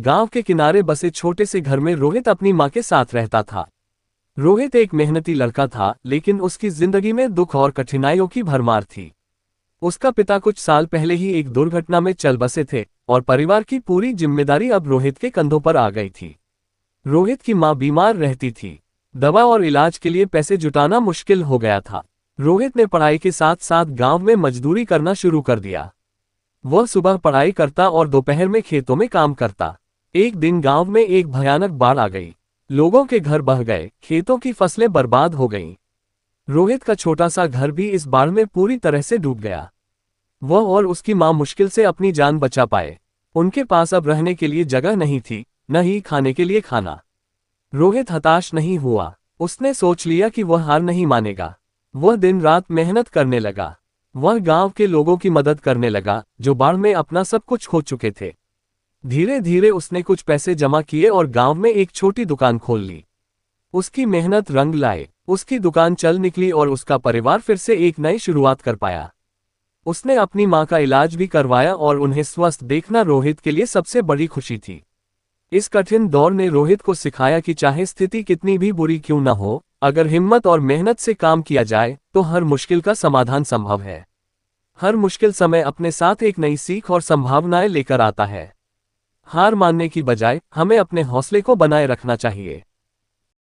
गांव के किनारे बसे छोटे से घर में रोहित अपनी मां के साथ रहता था। रोहित एक मेहनती लड़का था, लेकिन उसकी जिंदगी में दुख और कठिनाइयों की भरमार थी। उसका पिता कुछ साल पहले ही एक दुर्घटना में चल बसे थे और परिवार की पूरी जिम्मेदारी अब रोहित के कंधों पर आ गई थी। रोहित की मां बीमार रहती थी। दवा और इलाज के लिए पैसे जुटाना मुश्किल हो गया था। रोहित ने पढ़ाई के साथ साथ गांव में मजदूरी करना शुरू कर दिया। वह सुबह पढ़ाई करता और दोपहर में खेतों में काम करता। एक दिन गांव में एक भयानक बाढ़ आ गई। लोगों के घर बह गए, खेतों की फसलें बर्बाद हो गईं। रोहित का छोटा सा घर भी इस बाढ़ में पूरी तरह से डूब गया। वह और उसकी मां मुश्किल से अपनी जान बचा पाए। उनके पास अब रहने के लिए जगह नहीं थी, न ही खाने के लिए खाना। रोहित हताश नहीं हुआ। उसने सोच लिया कि वह हार नहीं मानेगा। वह दिन रात मेहनत करने लगा। वह गांव के लोगों की मदद करने लगा, जो बाढ़ में अपना सब कुछ खो चुके थे। धीरे धीरे उसने कुछ पैसे जमा किए और गांव में एक छोटी दुकान खोल ली। उसकी मेहनत रंग लाए। उसकी दुकान चल निकली और उसका परिवार फिर से एक नई शुरुआत कर पाया। उसने अपनी मां का इलाज भी करवाया और उन्हें स्वस्थ देखना रोहित के लिए सबसे बड़ी खुशी थी। इस कठिन दौर ने रोहित को सिखाया कि चाहे स्थिति कितनी भी बुरी क्यों न हो, अगर हिम्मत और मेहनत से काम किया जाए तो हर मुश्किल का समाधान संभव है। हर मुश्किल समय अपने साथ एक नई सीख और संभावनाएं लेकर आता है। हार मानने की बजाय हमें अपने हौसले को बनाए रखना चाहिए।